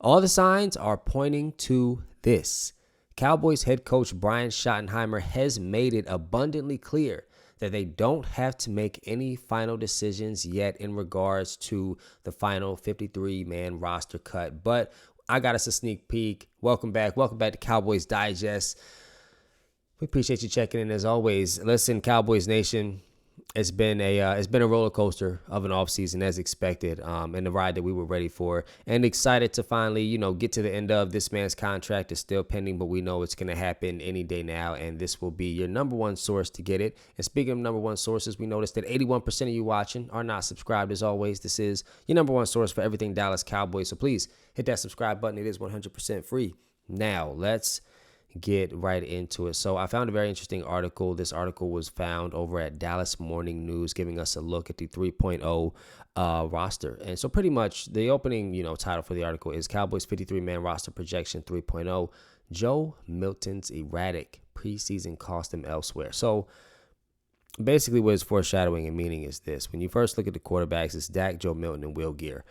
All the signs are pointing to this. Cowboys head coach Brian Schottenheimer has made it abundantly clear that they don't have to make any final decisions yet in regards to the final 53-man roster cut. But I got us a sneak peek. Welcome back. Welcome back to Cowboys Digest. We appreciate you checking in as always. Listen, Cowboys Nation, it's been a roller coaster of an offseason as expected, and the ride that we were ready for, and excited to finally, get to the end of this man's contract. Is still pending, but we know it's going to happen any day now, and this will be your number one source to get it. And speaking of number one sources, we noticed that 81% of you watching are not subscribed. As always, this is your number one source for everything Dallas Cowboys. So please hit that subscribe button. It is 100% free. Now let's get right into it. So I found a very interesting article. This article was found over at Dallas Morning News, giving us a look at the 3.0 roster. And so pretty much the opening, title for the article is Cowboys 53-man roster projection 3.0. Joe Milton's erratic preseason cost him elsewhere. So basically what it's foreshadowing and meaning is this. When you first look at the quarterbacks, it's Dak, Joe Milton, and Will Greer.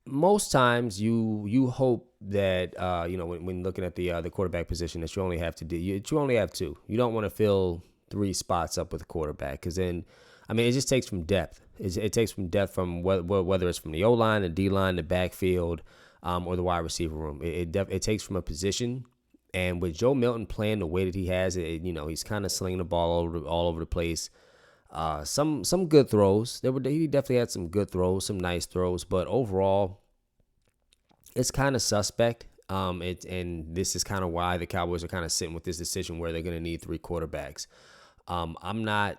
Most times you hope that when looking at the quarterback position that you only have two. You don't want to fill three spots up with a quarterback, because then it just takes from depth. It takes from depth from whether it's from the O-line, the D-line, the backfield, or the wide receiver room. It takes from a position. And with Joe Milton playing the way that he has, he's kind of slinging the ball all over the place. Some good throws. He definitely had some good throws, some nice throws, but overall, it's kind of suspect. And this is kind of why the Cowboys are kind of sitting with this decision where they're going to need three quarterbacks. My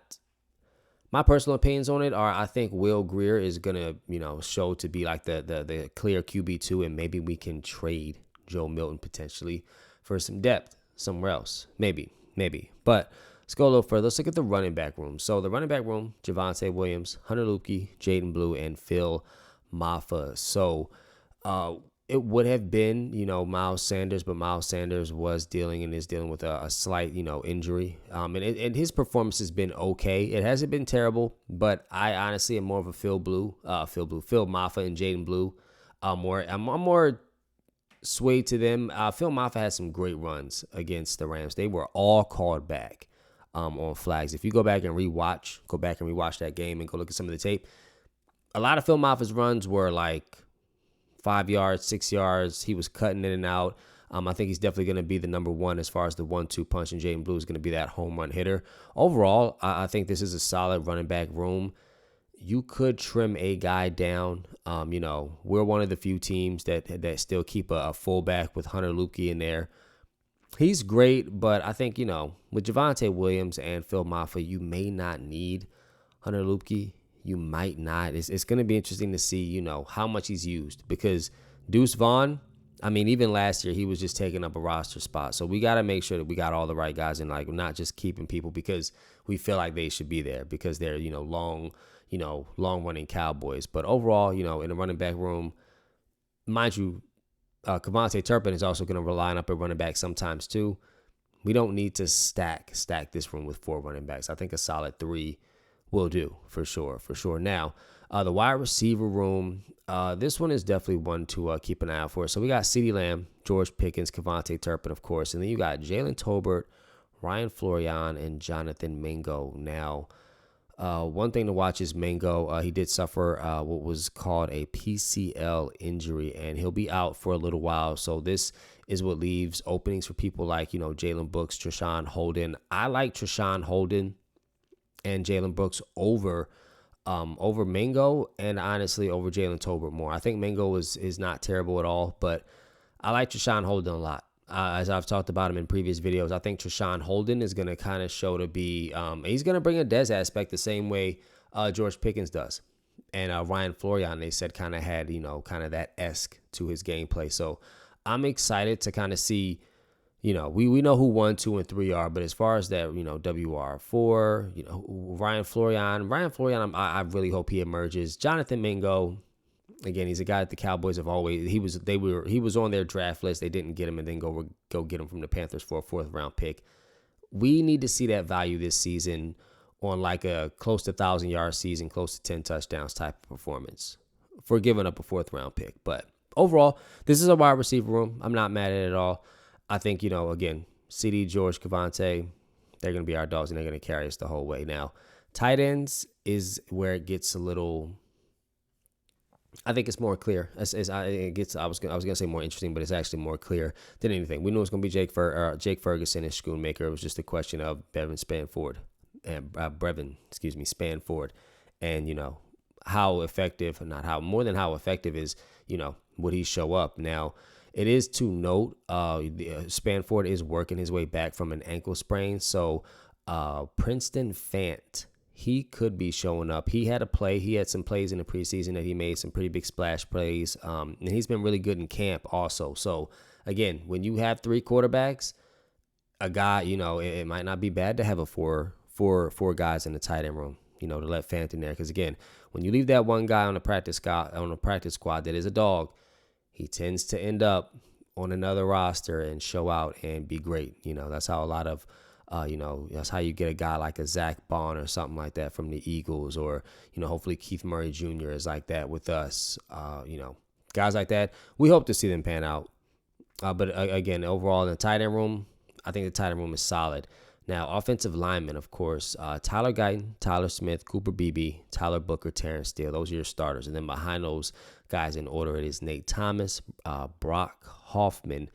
personal opinions on it are I think Will Greer is going to, show to be like the clear QB2, and maybe we can trade Joe Milton potentially for some depth somewhere else. Maybe. But let's go a little further. Let's look at the running back room. So the running back room, Javonte Williams, Hunter Luepke, Jaden Blue, and Phil Mafah. So it would have been, Miles Sanders, but Miles Sanders is dealing with a slight, injury. And his performance has been okay. It hasn't been terrible, but I honestly am more of a Phil Mafah and Jaden Blue. I'm more swayed to them. Phil Mafah had some great runs against the Rams. They were all called back on flags. If you go back and rewatch that game and go look at some of the tape, a lot of Phil Mafah's runs were like 5 yards, 6 yards. He was cutting in and out. I think he's definitely going to be the number one as far as the 1-2 punch, and Jaden Blue is going to be that home run hitter. Overall, I think this is a solid running back room. You could trim a guy down. We're one of the few teams that still keep a fullback with Hunter Luepke in there. He's great, but I think, with Javonte Williams and Phil Mafah, you may not need Hunter Luepke. You might not. It's going to be interesting to see, how much he's used, because Deuce Vaughn, even last year, he was just taking up a roster spot. So we got to make sure that we got all the right guys in, like, not just keeping people because we feel like they should be there because they're, long running Cowboys. But overall, in the running back room, mind you, Kevontae Turpin is also going to line up at running back sometimes too. We don't need to stack this room with four running backs. I think a solid three will do for sure. Now, the wide receiver room, this one is definitely one to keep an eye out for. So we got CeeDee Lamb, George Pickens, Kevontae Turpin, of course, and then you got Jalen Tolbert, Ryan Florian, and Jonathan Mingo. Now, one thing to watch is Mingo. He did suffer what was called a PCL injury, and he'll be out for a little while. So this is what leaves openings for people like, Jalen Brooks, Treshaun Holden. I like Treshaun Holden and Jalen Brooks over Mingo, and honestly over Jalen Tolbert more. I think Mingo is not terrible at all, but I like Treshaun Holden a lot. As I've talked about him in previous videos, I think Treshaun Holden is going to kind of show to be, he's going to bring a Dez aspect the same way George Pickens does. And Ryan Florian, they said, kind of had, kind of that esque to his gameplay. So I'm excited to kind of see, we know who 1, 2, and 3 are, but as far as that, WR4, Ryan Florian, I really hope he emerges. Jonathan Mingo, again, he's a guy that the Cowboys have always, he was on their draft list. They didn't get him and then go get him from the Panthers for a 4th round pick. We need to see that value this season on like a close to 1,000-yard season, close to 10 touchdowns type of performance. for giving up a 4th-round pick. But overall, this is a wide receiver room. I'm not mad at it at all. I think, again, CeeDee, George, Cavante, they're going to be our dogs, and they're going to carry us the whole way. Now, tight ends is where it gets a little, I think it's more clear. I was gonna say more interesting, but it's actually more clear than anything. We knew it was gonna be Jake Ferguson and Schoonmaker. It was just a question of Brevin Spanford, and how effective, more than how effective is would he show up? Now, it is to note, Spanford is working his way back from an ankle sprain, so Princeton Fant, he could be showing up. He had some plays in the preseason that he made some pretty big splash plays. And he's been really good in camp also. So again, when you have 3 quarterbacks, a guy, it might not be bad to have a four guys in the tight end room, to let Fant in there. Because again, when you leave that one guy on the practice squad that is a dog, he tends to end up on another roster and show out and be great. That's how a lot of that's how you get a guy like a Zach Bond or something like that from the Eagles, or, hopefully Keith Murray Jr. is like that with us. Guys like that, we hope to see them pan out. But again, overall in the tight end room, I think the tight end room is solid. Now, offensive linemen, of course, Tyler Guyton, Tyler Smith, Cooper Beebe, Tyler Booker, Terrence Steele. Those are your starters. And then behind those guys in order, it is Nate Thomas, Brock Hoffman,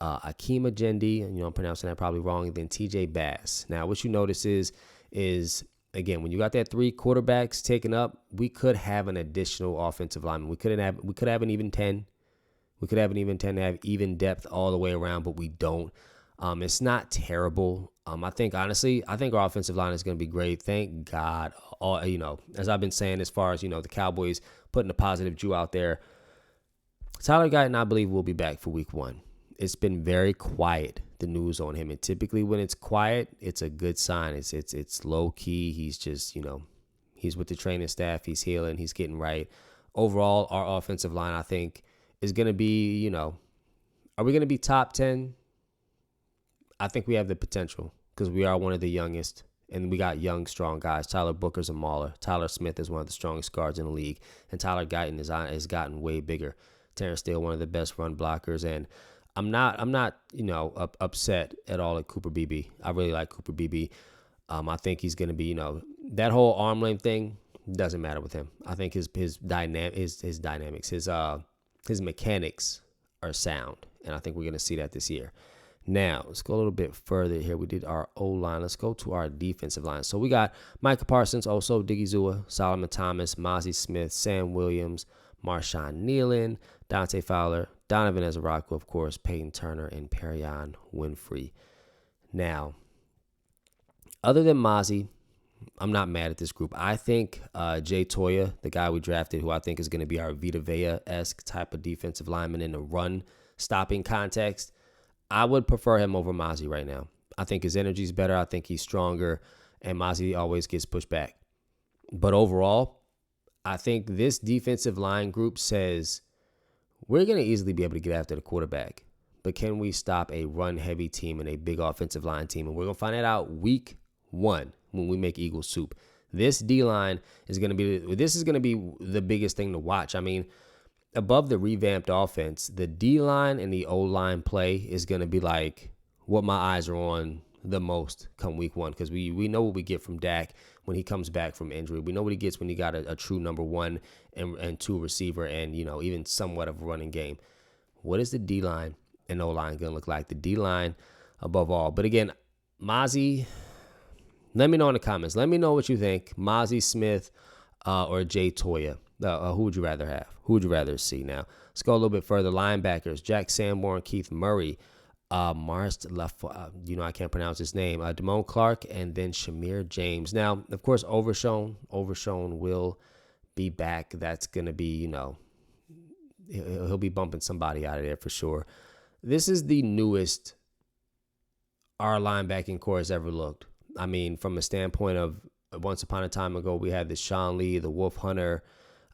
Akeem Ajendi, I'm pronouncing that probably wrong, and then TJ Bass. Now, what you notice is again, when you got that 3 quarterbacks taken up, we could have an additional offensive lineman. We could have an even 10. We could have an even 10 to have even depth all the way around, but we don't. It's not terrible. I think our offensive line is going to be great. Thank God. As I've been saying, as far as, the Cowboys putting a positive Jew out there, Tyler Guyton, I believe, will be back for week 1. It's been very quiet, the news on him. And typically when it's quiet, it's a good sign. It's low key. He's just, he's with the training staff. He's healing. He's getting right. Overall, our offensive line, I think, is going to be, are we going to be top 10? I think we have the potential because we are one of the youngest, and we got young, strong guys. Tyler Booker's a mauler. Tyler Smith is one of the strongest guards in the league, and Tyler Guyton has gotten way bigger. Terrence Steele, one of the best run blockers, and I'm not upset at all at Cooper Beebe. I really like Cooper Beebe. I think he's going to be, that whole arm length thing doesn't matter with him. I think his dynamics, his mechanics are sound, and I think we're going to see that this year. Now, let's go a little bit further here. We did our O-line. Let's go to our defensive line. So we got Micah Parsons, also Digizua, Solomon Thomas, Mozzie Smith, Sam Williams, Marshawn Nealon, Dante Fowler, Donovan Ezaraku, of course, Peyton Turner, and Perion Winfrey. Now, other than Mozzie, I'm not mad at this group. I think Jay Toya, the guy we drafted, who I think is going to be our Vita Vea-esque type of defensive lineman in the run-stopping context, I would prefer him over Mozzie right now. I think his energy is better. I think he's stronger, and Mozzie always gets pushed back. But overall, I think this defensive line group says we're going to easily be able to get after the quarterback, but can we stop a run-heavy team and a big offensive line team? And we're going to find that out week 1 when we make Eagle soup. This D-line is going to be the biggest thing to watch. I mean, above the revamped offense, the D-line and the O-line play is going to be like what my eyes are on the most come week 1, because we know what we get from Dak when he comes back from injury. We know what he gets when he got a true number 1 and 2 receiver and, even somewhat of a running game. What is the D-line and O-line going to look like? The D-line above all. But again, Mozzie, let me know in the comments. Let me know what you think. Mozzie Smith or Jay Toya. Who would you rather have? Who would you rather see? Now, let's go a little bit further. Linebackers, Jack Sanborn, Keith Murray, I can't pronounce his name, Damone Clark, and then Shamir James. Now, of course, Overshown will be back. That's going to be, he'll be bumping somebody out of there for sure. This is the newest our linebacking core has ever looked. I mean, from a standpoint of once upon a time ago, we had the Sean Lee, the Wolf Hunter,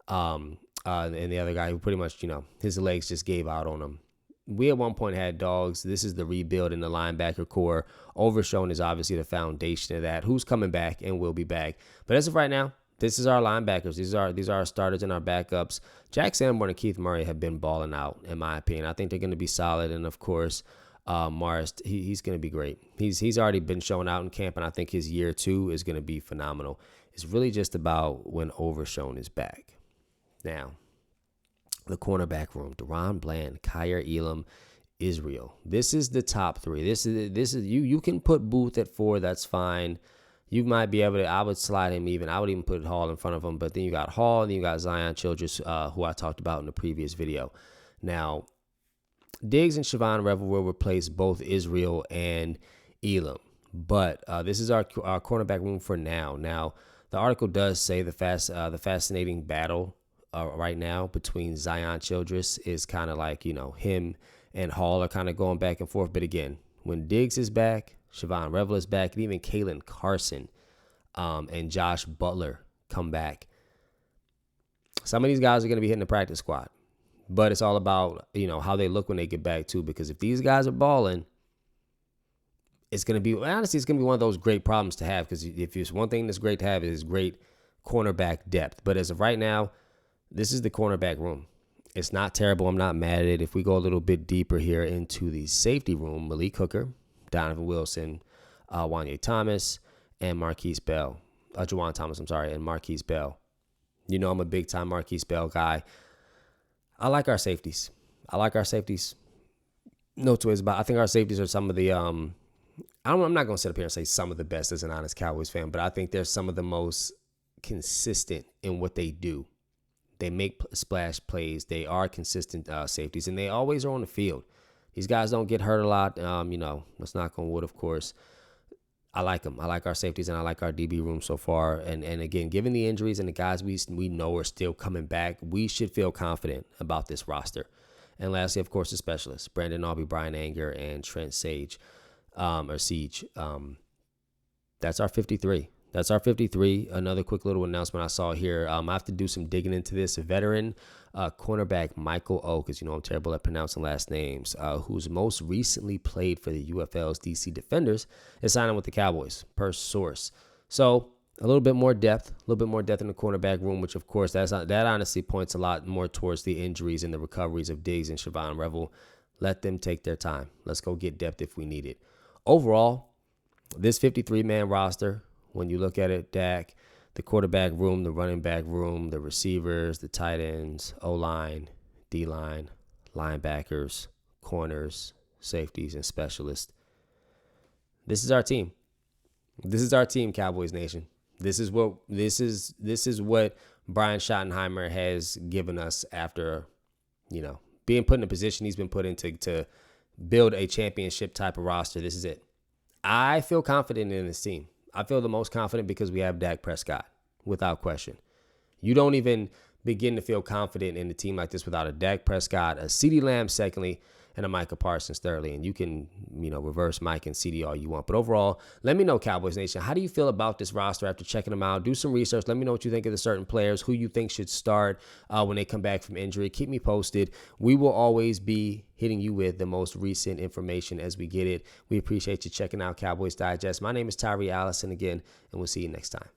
and the other guy who pretty much, his legs just gave out on him. We at one point had dogs. This is the rebuild in the linebacker core. Overshown is obviously the foundation of that. Who's coming back and will be back. But as of right now, This is our linebackers. These are our starters and our backups. Jack Sanborn and Keith Murray have been balling out, in my opinion. I think they're going to be solid. And, of course, Morris, he's going to be great. He's already been showing out in camp, and I think his year 2 is going to be phenomenal. It's really just about when Overshown is back. Now, the cornerback room, Deron Bland, Kyer Elam, Israel. This is the top 3. This is you can put Booth at 4, that's fine. You might be able to, I would slide him even. I would even put Hall in front of him. But then you got Hall, and then you got Zion Childress, who I talked about in the previous video. Now, Diggs and Trevon Revel will replace both Israel and Elam. But this is our cornerback room for now. Now, the article does say the fascinating battle right now between Zion Childress is kind of like, him and Hall are kind of going back and forth. But again, when Diggs is back, Trevon Revel is back, and even Kalen Carson and Josh Butler come back. Some of these guys are going to be hitting the practice squad, but it's all about, how they look when they get back too, because if these guys are balling, it's going to be one of those great problems to have, because if there's one thing that's great to have, is great cornerback depth. But as of right now, this is the cornerback room. It's not terrible. I'm not mad at it. If we go a little bit deeper here into the safety room, Malik Hooker, Donovan Wilson, Wanye Thomas, and Marquise Bell. Juwan Thomas, and Marquise Bell. I'm a big-time Marquise Bell guy. I like our safeties. No two ways about it. I think our safeties are some of the I'm not going to sit up here and say some of the best as an honest Cowboys fan, but I think they're some of the most consistent in what they do. They make splash plays. They are consistent safeties, and they always are on the field. These guys don't get hurt a lot. Let's knock on wood, of course. I like them. I like our safeties, and I like our DB room so far. And again, given the injuries and the guys we know are still coming back, we should feel confident about this roster. And lastly, of course, the specialists, Brandon Aubrey, Brian Anger, and Trent Siege. That's our 53. Another quick little announcement I saw here. I have to do some digging into this. A veteran cornerback, Michael O, because I'm terrible at pronouncing last names, who's most recently played for the UFL's DC Defenders, is signing with the Cowboys, per source. So a little bit more depth in the cornerback room, which, of course, that honestly points a lot more towards the injuries and the recoveries of Diggs and Trevon Revel. Let them take their time. Let's go get depth if we need it. Overall, this 53-man roster, when you look at it, Dak, the quarterback room, the running back room, the receivers, the tight ends, O-line, D-line, linebackers, corners, safeties, and specialists. This is our team. This is our team, Cowboys Nation. This is what Brian Schottenheimer has given us after, being put in a position he's been put in to build a championship type of roster. This is it. I feel confident in this team. I feel the most confident because we have Dak Prescott, without question. You don't even begin to feel confident in a team like this without a Dak Prescott, a CeeDee Lamb secondly, and a Micah Parsons thirdly. And you can, reverse Mike and CeeDee all you want. But overall, let me know, Cowboys Nation, how do you feel about this roster after checking them out? Do some research. Let me know what you think of the certain players, who you think should start when they come back from injury. Keep me posted. We will always be hitting you with the most recent information as we get it. We appreciate you checking out Cowboys Digest. My name is Tyree Allison again, and we'll see you next time.